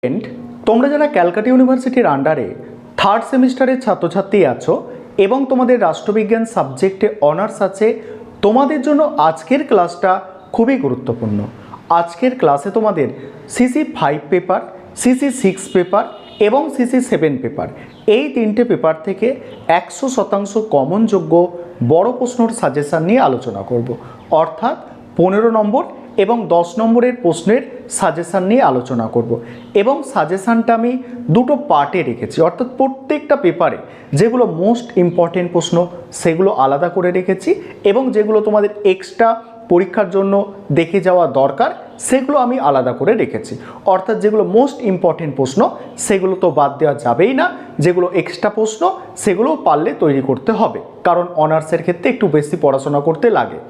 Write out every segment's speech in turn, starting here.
Student, তোমরা যারা ক্যালকাটা ইউনিভার্সিটির আন্ডারে থার্ড সেমিস্টারের ছাত্রছাত্রী আছো এবং তোমাদের রাষ্ট্রবিজ্ঞান সাবজেক্টে অনার্স আছে, তোমাদের জন্য আজকের ক্লাসটা খুবই গুরুত্বপূর্ণ। আজকের ক্লাসে তোমাদের সিসি 5 পেপার, সিসি 6 পেপার এবং সিসি 7 পেপার, এই তিনটে পেপার থেকে 100% কমনযোগ্য বড় প্রশ্নর সাজেশান নিয়ে আলোচনা করব। অর্থাৎ 15 নম্বর এবং 10 নম্বরের প্রশ্নের সাজেশান নিয়ে আলোচনা করব এবং সাজেশানটা আমি দুটো পার্টে রেখেছি। অর্থাৎ প্রত্যেকটা পেপারে যেগুলো মোস্ট ইম্পর্টেন্ট প্রশ্ন সেগুলো আলাদা করে রেখেছি এবং যেগুলো তোমাদের এক্সট্রা পরীক্ষার জন্য দেখে যাওয়া দরকার সেগুলো আমি আলাদা করে রেখেছি। অর্থাৎ যেগুলো মোস্ট ইম্পর্টেন্ট প্রশ্ন সেগুলো তো বাদ দেওয়া যাবেই না, যেগুলো এক্সট্রা প্রশ্ন সেগুলোও পারলে তৈরি করতে হবে, কারণ অনার্সের ক্ষেত্রে একটু বেশি পড়াশোনা করতে লাগে।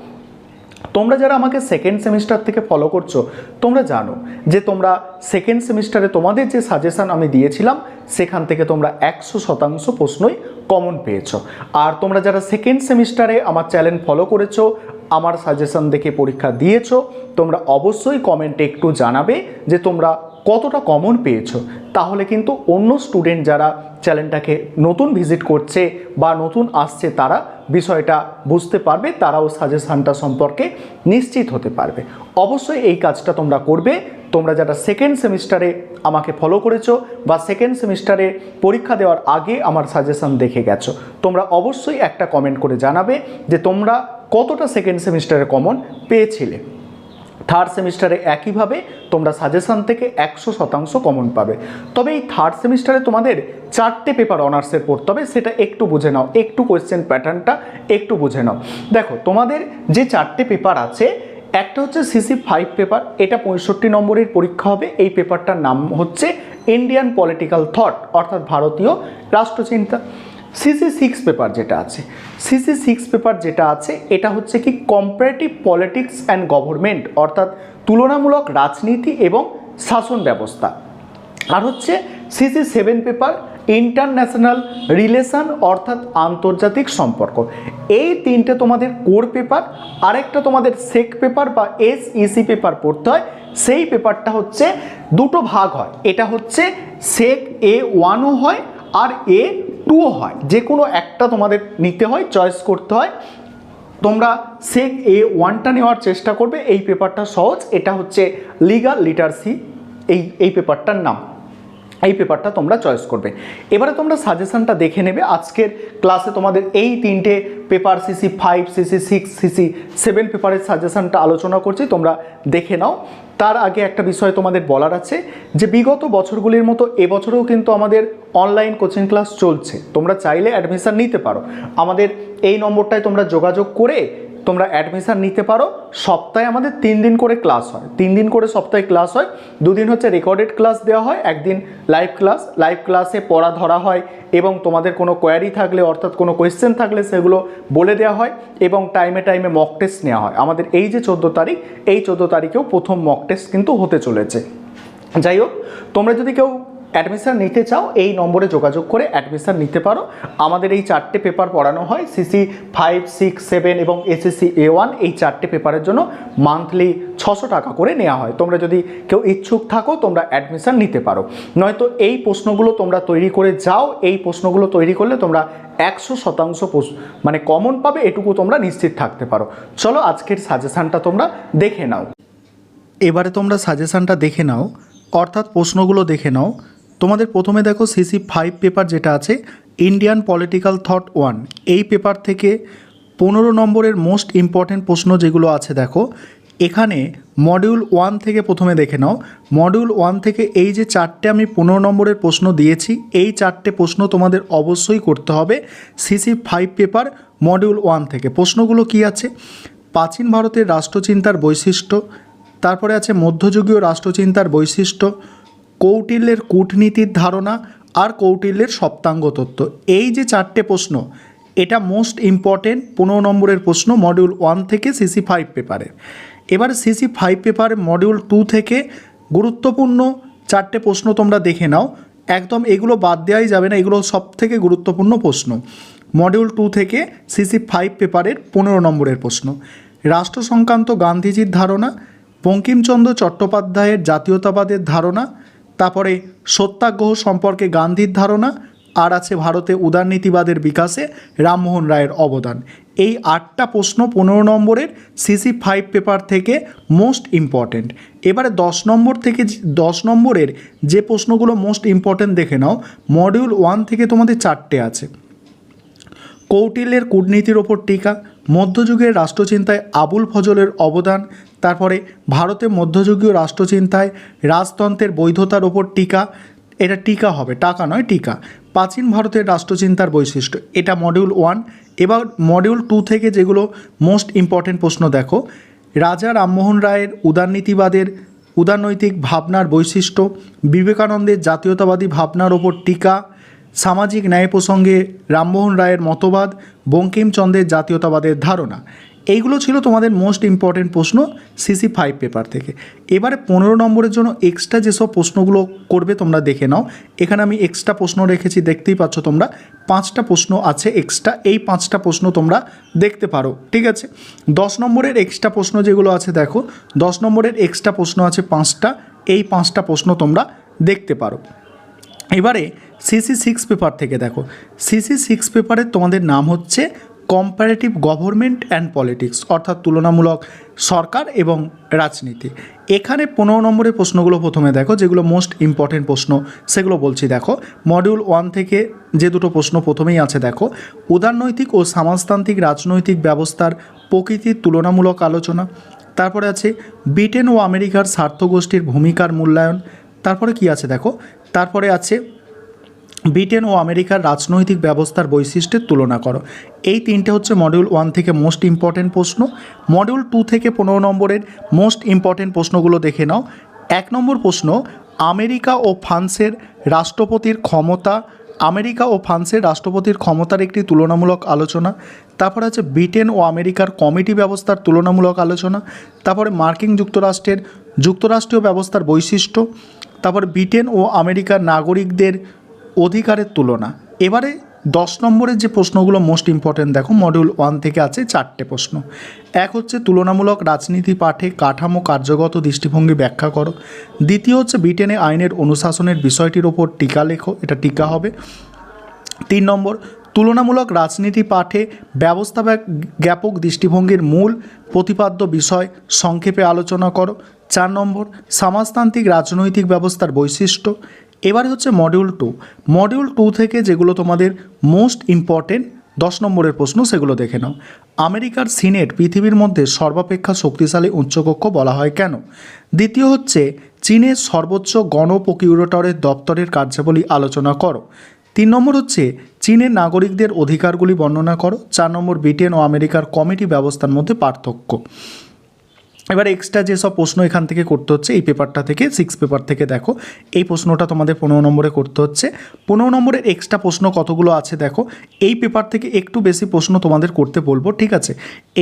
তোমরা যারা আমাকে সেকেন্ড সেমিস্টার থেকে ফলো করছো, তোমরা জানো যে তোমরা সেকেন্ড সেমিস্টারে তোমাদের যে সাজেশান আমি দিয়েছিলাম সেখান থেকে তোমরা 100% প্রশ্নই কমন পেয়েছো। আর তোমরা যারা সেকেন্ড সেমিস্টারে আমার চ্যানেল ফলো করেছো, আমার সাজেশান দেখে পরীক্ষা দিয়েছো, তোমরা অবশ্যই কমেন্টে একটু জানাবে যে তোমরা কতটা কমন পেয়েছো। তাহলে কিন্তু অন্য স্টুডেন্ট যারা চ্যানেলটাকে নতুন ভিজিট করছে বা নতুন আসছে তারা বিষয়টা বুঝতে পারবে, তারাও সাজেশানটা সম্পর্কে নিশ্চিত হতে পারবে। অবশ্যই এই কাজটা তোমরা করবে। তোমরা যারা সেকেন্ড সেমিস্টারে আমাকে ফলো করেছো বা সেকেন্ড সেমিস্টারে পরীক্ষা দেওয়ার আগে আমার সাজেশান দেখে গেছো, তোমরা অবশ্যই একটা কমেন্ট করে জানাবে যে তোমরা কতটা সেকেন্ড সেমিস্টারে কমন পেয়েছিলে। থার্ড সেমিস্টারে একইভাবে তোমরা সাজেশান থেকে 100% কমন পাবে। তবে এই থার্ড সেমিস্টারে তোমাদের 4টে পেপার অনার্সের পড়তে হবে, সেটা একটু বুঝে নাও, একটু কোয়েশ্চেন প্যাটার্নটা একটু বুঝে নাও। দেখো, তোমাদের যে 4টে পেপার আছে, একটা হচ্ছে সিসি 5 পেপার, এটা 65 নম্বরের পরীক্ষা হবে। এই পেপারটার নাম হচ্ছে ইন্ডিয়ান পলিটিক্যাল থট, অর্থাৎ ভারতীয় রাষ্ট্রচিন্তা। সিসি 6 পেপার যেটা আছে, সিসি 6 পেপার যেটা আছে এটা হচ্ছে কি কম্পারেটিভ পলিটিক্স অ্যান্ড গভর্নমেন্ট, অর্থাৎ তুলনামূলক রাজনীতি এবং শাসন ব্যবস্থা। আর হচ্ছে সিসি 7 পেপার ইন্টারন্যাশনাল রিলেশন, অর্থাৎ আন্তর্জাতিক সম্পর্ক। এই তিনটে তোমাদের কোর পেপার। আরেকটা তোমাদের সেক পেপার বা SEC পেপার পড়তে হয়। সেই পেপারটা হচ্ছে দুটো ভাগ হয়, এটা হচ্ছে সেক A1ও হয় আর A2ও হয়। যে কোনো একটা তোমাদের নিতে হয়, চয়েস করতে হয়। তোমরা সেক A1টা নেওয়ার চেষ্টা করবে, এই পেপারটা সহজ। এটা হচ্ছে লিগাল লিটারেসি, এই পেপারটার নাম। এই পেপারটা তোমরা চয়েস করবে। এবারে তোমরা সাজেশানটা দেখে নেবে। আজকের ক্লাসে তোমাদের এই তিনটে পেপার সিসি 5, সিসি 6, সিসি 7 পেপারের সাজেশানটা আলোচনা করছি, তোমরা দেখে নাও। তার আগে একটা বিষয় তোমাদের বলার আছে যে বিগত বছরগুলির মতো এবছরেও কিন্তু আমাদের অনলাইন কোচিং ক্লাস চলছে। তোমরা চাইলে অ্যাডমিশান নিতে পারো। আমাদের এই নম্বরটায় তোমরা যোগাযোগ করে তোমরা অ্যাডমিশান নিতে পারো। সপ্তাহে আমাদের 3 দিন করে ক্লাস হয়, 3 দিন করে সপ্তাহে ক্লাস হয়। 2 দিন হচ্ছে রেকর্ডেড ক্লাস দেওয়া হয়, একদিন লাইভ ক্লাস। লাইভ ক্লাসে পড়া ধরা হয় এবং তোমাদের কোনো কোয়ারি থাকলে, অর্থাৎ কোনো কোয়েশ্চেন থাকলে সেগুলো বলে দেওয়া হয় এবং টাইমে টাইমে মক টেস্ট নেওয়া হয়। আমাদের এই যে 14 তারিখ, এই 14 তারিখেও প্রথম মক টেস্ট কিন্তু হতে চলেছে। যাই হোক, তোমরা যদি কেউ অ্যাডমিশান নিতে চাও এই নম্বরে যোগাযোগ করে অ্যাডমিশান নিতে পারো। আমাদের এই 4টে পেপার পড়ানো হয়, সিসি 5, 6, 7 এবং SSC A1। এই 4টে পেপারের জন্য মান্থলি 600 টাকা করে নেওয়া হয়। তোমরা যদি কেউ ইচ্ছুক থাকো তোমরা অ্যাডমিশান নিতে পারো, নয়তো এই প্রশ্নগুলো তোমরা তৈরি করে যাও। এই প্রশ্নগুলো তৈরি করলে তোমরা 100% মানে কমন পাবে, এটুকু তোমরা নিশ্চিত থাকতে পারো। চলো আজকের সাজেশানটা তোমরা দেখে নাও। এবারে তোমরা সাজেশানটা দেখে নাও, অর্থাৎ প্রশ্নগুলো দেখে নাও। তোমাদের প্রথমে দেখো সিসি 5 পেপার যেটা আছে ইন্ডিয়ান পলিটিক্যাল থট 1, এই পেপার থেকে 15 নম্বরের মোস্ট ইম্পর্টেন্ট প্রশ্ন যেগুলো আছে দেখো। এখানে মডিউল 1 থেকে প্রথমে দেখে নাও। মডিউল 1 থেকে এই যে 4টে আমি 15 নম্বরের প্রশ্ন দিয়েছি, এই 4টে প্রশ্ন তোমাদের অবশ্যই করতে হবে সিসি 5 পেপার মডিউল 1 থেকে। প্রশ্নগুলো কি আছে? প্রাচীন ভারতের রাষ্ট্রচিন্তার বৈশিষ্ট্য, তারপরে আছে মধ্যযুগীয় রাষ্ট্রচিন্তার বৈশিষ্ট্য, কৌটিল্যের কূটনীতির ধারণা আর কৌটিল্যের সপ্তাঙ্গ তত্ত্ব। এই যে 4টে প্রশ্ন, এটা মোস্ট ইম্পর্টেন্ট 15 নম্বরের প্রশ্ন মডিউল 1 থেকে সিসি 5 পেপারে। এবার সিসি 5 পেপারে মডিউল 2 থেকে গুরুত্বপূর্ণ 4টে প্রশ্ন তোমরা দেখে নাও। একদম এগুলো বাদ দেওয়াই যাবে না, এগুলো সব থেকে গুরুত্বপূর্ণ প্রশ্ন। মডিউল 2 থেকে সিসি 5 পেপারের 15 নম্বরের প্রশ্ন। রাষ্ট্র সংক্রান্ত গান্ধীজির ধারণা, বঙ্কিমচন্দ্র চট্টোপাধ্যায়ের জাতীয়তাবাদের ধারণা, তারপরে সত্যাগ্রহ সম্পর্কে গান্ধীর ধারণা, আর আছে ভারতে উদারনীতিবাদের বিকাশে রামমোহন রায়ের অবদান। এই 8টা প্রশ্ন 15 নম্বরের CC5 পেপার থেকে মোস্ট ইম্পর্ট্যান্ট। এবারে 10 নম্বরের যে প্রশ্নগুলো মোস্ট ইম্পর্ট্যান্ট দেখে নাও। মডিউল 1 থেকে তোমাদের 4টে আছে। কৌটিল্যের কূটনীতির ওপর টিকা, মধ্যযুগের রাষ্ট্রচিন্তায় আবুল ফজলের অবদান, তারপরে ভারতে মধ্যযুগীয় রাষ্ট্রচিন্তায় রাজতন্ত্রের বৈধতার ওপর টিকা, এটা টিকা হবে, টাকা নয় টিকা। প্রাচীন ভারতের রাষ্ট্রচিন্তার বৈশিষ্ট্য, এটা মডিউল 1। এবার মডিউল 2 থেকে যেগুলো মোস্ট ইম্পর্টেন্ট প্রশ্ন দেখো, রাজা রামমোহন রায়ের উদারনৈতিক ভাবনার বৈশিষ্ট্য, বিবেকানন্দের জাতীয়তাবাদী ভাবনার ওপর টিকা, সামাজিক ন্যায় প্রসঙ্গে রামমোহন রায়ের মতবাদ, বঙ্কিমচন্দ্রের জাতীয়তাবাদের ধারণা। এইগুলো ছিল তোমাদের মোস্ট ইম্পর্টেন্ট প্রশ্ন CC5 পেপার থেকে। এবারে 15 নম্বরের জন্য এক্সট্রা যেসব প্রশ্নগুলো করবে তোমরা দেখে নাও। এখানে আমি এক্সট্রা প্রশ্ন রেখেছি, দেখতেই পাচ্ছ তোমরা 5টা প্রশ্ন আছে এক্সট্রা। এই 5টা প্রশ্ন তোমরা দেখতে পারো, ঠিক আছে। 10 নম্বরের এক্সট্রা প্রশ্ন যেগুলো আছে দেখো, 10 নম্বরের এক্সট্রা প্রশ্ন আছে 5টা। এই 5টা প্রশ্ন তোমরা দেখতে পারো। এবারে CC6 পেপার থেকে দেখো, CC6 পেপারের তোমাদের নাম হচ্ছে কম্পারেটিভ গভর্নমেন্ট অ্যান্ড পলিটিক্স, অর্থাৎ তুলনামূলক সরকার এবং রাজনীতি। এখানে 15 নম্বরের প্রশ্নগুলো প্রথমে দেখো, যেগুলো মোস্ট ইম্পর্টেন্ট প্রশ্ন সেগুলো বলছি দেখো। মডিউল 1 থেকে যে দুটো প্রশ্ন প্রথমেই আছে দেখো, উদারনৈতিক ও সমাজতান্ত্রিক রাজনৈতিক ব্যবস্থার প্রকৃতির তুলনামূলক আলোচনা। তারপরে আছে ব্রিটেন ও আমেরিকার স্বার্থগোষ্ঠীর ভূমিকার মূল্যায়ন। তারপরে কি আছে দেখো, তারপরে আছে ব্রিটেন ও আমেরিকার রাজনৈতিক ব্যবস্থার বৈশিষ্ট্যের তুলনা করো। এই 3টে হচ্ছে মডিউল 1 থেকে মোস্ট ইম্পর্টেন্ট প্রশ্ন। মডিউল 2 থেকে 15 নম্বরের মোস্ট ইম্পর্টেন্ট প্রশ্নগুলো দেখে নাও। 1 নম্বর প্রশ্ন, আমেরিকা ও ফ্রান্সের রাষ্ট্রপতির ক্ষমতা, আমেরিকা ও ফ্রান্সের রাষ্ট্রপতির ক্ষমতার একটি তুলনামূলক আলোচনা। তারপরে আছে ব্রিটেন ও আমেরিকার কমিটি ব্যবস্থার তুলনামূলক আলোচনা। তারপরে মার্কিন যুক্তরাষ্ট্রের যুক্তরাষ্ট্রীয় ব্যবস্থার বৈশিষ্ট্য। তারপরে ব্রিটেন ও আমেরিকার নাগরিকদের অধিকারের তুলনা। এবারে 10 নম্বরের যে প্রশ্নগুলো মোস্ট ইম্পর্টেন্ট দেখো, মডিউল 1 থেকে আছে 4টে প্রশ্ন। এক হচ্ছে তুলনামূলক রাজনীতি পাঠে কাঠামো কার্যগত দৃষ্টিভঙ্গি ব্যাখ্যা করো। দ্বিতীয় হচ্ছে ব্রিটেনে আইনের অনুশাসনের বিষয়টির ওপর টিকা লেখো, এটা টিকা হবে। 3 নম্বর, তুলনামূলক রাজনীতি পাঠে ব্যবস্থা জ্ঞাপক দৃষ্টিভঙ্গির মূল প্রতিপাদ্য বিষয় সংক্ষেপে আলোচনা করো। 4 নম্বর, সমাজতান্ত্রিক রাজনৈতিক ব্যবস্থার বৈশিষ্ট্য। এবারে হচ্ছে মডিউল 2। মডিউল 2 থেকে যেগুলো তোমাদের মোস্ট ইম্পর্টেন্ট 10 নম্বরের প্রশ্ন সেগুলো দেখে নাও। আমেরিকার সিনেট পৃথিবীর মধ্যে সর্বাপেক্ষা শক্তিশালী উচ্চকক্ষ বলা হয় কেন? দ্বিতীয় হচ্ছে চীনের সর্বোচ্চ গণ প্রকিউরেটরের দপ্তরের কার্যাবলী আলোচনা করো। 3 নম্বর হচ্ছে চীনের নাগরিকদের অধিকারগুলি বর্ণনা করো। 4 নম্বর, ব্রিটেন ও আমেরিকার কমিটি ব্যবস্থার মধ্যে পার্থক্য। এবার এক্সট্রা যেসব প্রশ্ন এখান থেকে করতে হচ্ছে এই পেপারটা থেকে, 6 পেপার থেকে দেখো, এই প্রশ্নটা তোমাদের 15 নম্বরে করতে হচ্ছে। 15 নম্বরের এক্সট্রা প্রশ্ন কতগুলো আছে দেখো। এই পেপার থেকে একটু বেশি প্রশ্ন তোমাদের করতে বলবো, ঠিক আছে।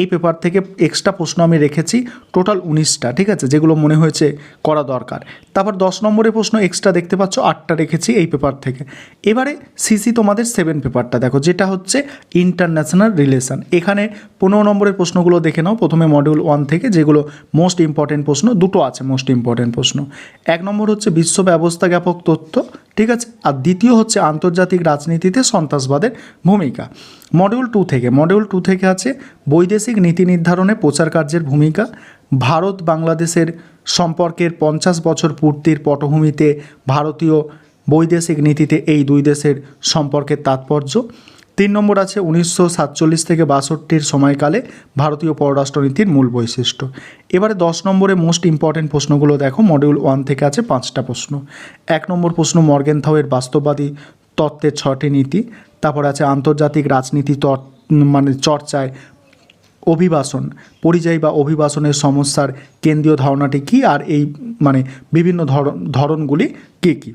এই পেপার থেকে এক্সট্রা প্রশ্ন আমি রেখেছি টোটাল 19টা, ঠিক আছে, যেগুলো মনে হয়েছে করা দরকার। তারপর 10 নম্বরের প্রশ্ন এক্সট্রা দেখতে পাচ্ছ 8টা রেখেছি এই পেপার থেকে। এবারে সিসি তোমাদের 7 পেপারটা দেখো, যেটা হচ্ছে ইন্টারন্যাশনাল রিলেশন। এখানে 15 নম্বরের প্রশ্নগুলো দেখে নাও। প্রথমে মডিউল 1 থেকে যেগুলো মোস্ট ইম্পর্টেন্ট প্রশ্ন, দুটো আছে মোস্ট ইম্পর্টেন্ট প্রশ্ন। 1 নম্বর হচ্ছে বিশ্ব ব্যবস্থা জ্ঞাপক তথ্য, ঠিক আছে, আর দ্বিতীয় হচ্ছে আন্তর্জাতিক রাজনীতিতে সন্ত্রাসবাদের ভূমিকা। মডিউল 2 থেকে আছে বৈদেশিক নীতি নির্ধারণে প্রচার কার্যের ভূমিকা, ভারত বাংলাদেশের সম্পর্কের 50 বছর পূর্তির পটভূমিতে ভারতীয় বৈদেশিক নীতিতে এই দুই দেশের সম্পর্কের তাৎপর্য। 3 নম্বর আছে 1947 থেকে 62 সময়কালে ভারতীয় পররাষ্ট্রনীতির মূল বৈশিষ্ট্য। এবারে 10 নম্বরে মোস্ট ইম্পর্টেন্ট প্রশ্নগুলো দেখো। মডিউল 1 থেকে আছে 5টা প্রশ্ন। 1 নম্বর প্রশ্ন, মর্গেনথাউয়ের বাস্তববাদী তত্ত্বের 6টি নীতি। তারপর আছে আন্তর্জাতিক রাজনীতি চর্চায় অভিবাসন, পরিযায়ী বা অভিবাসনের সমস্যার কেন্দ্রীয় ধারণাটি কী, আর এই বিভিন্ন ধরনগুলি কী কী।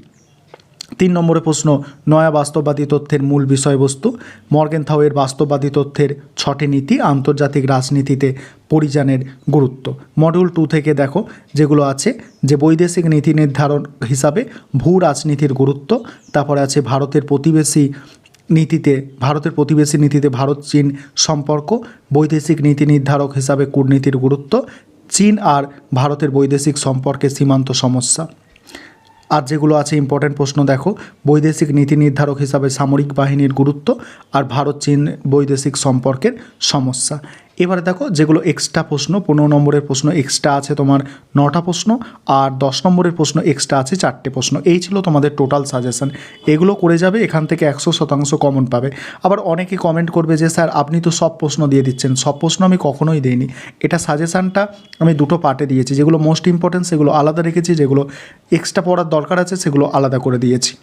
3 নম্বরে প্রশ্ন, নয়া বাস্তববাদী তথ্যের মূল বিষয়বস্তু। মর্গেনথাউয়ের বাস্তববাদী তথ্যের 6টি নীতি, আন্তর্জাতিক রাজনীতিতে পরিযানের গুরুত্ব। মডিউল 2 থেকে দেখো যেগুলো আছে, যে বৈদেশিক নীতি নির্ধারণ হিসাবে ভূ রাজনীতির গুরুত্ব। তারপরে আছে ভারতের প্রতিবেশী নীতিতে ভারত চীন সম্পর্ক, বৈদেশিক নীতি নির্ধারক হিসাবে কূটনীতির গুরুত্ব, চীন আর ভারতের বৈদেশিক সম্পর্কে সীমান্ত সমস্যা। আর যেগুলো আছে ইম্পর্ট্যান্ট প্রশ্ন দেখো, বৈদেশিক নীতি নির্ধারক হিসাবে সামরিক বাহিনীর গুরুত্ব আর ভারত চীন বৈদেশিক সম্পর্কের সমস্যা। এবারে দেখো যেগুলো এক্সট্রা প্রশ্ন, 15 নম্বরের প্রশ্ন এক্সট্রা আছে তোমার 9টা প্রশ্ন, আর 10 নম্বরের প্রশ্ন এক্সট্রা আছে 4টে প্রশ্ন। এই ছিল তোমাদের টোটাল সাজেশন। এগুলো করে যাবে, এখান থেকে 100% কমন পাবে। আবার অনেকে কমেন্ট করবে যে স্যার আপনি তো সব প্রশ্ন দিয়ে দিচ্ছেন। সব প্রশ্ন আমি কখনোই দিইনি। এটা সাজেশানটা আমি দুটো পার্টে দিয়েছি, যেগুলো মোস্ট ইম্পর্টেন্ট সেগুলো আলাদা রেখেছি, যেগুলো এক্সট্রা পড়ার দরকার আছে সেগুলো আলাদা করে দিয়েছি।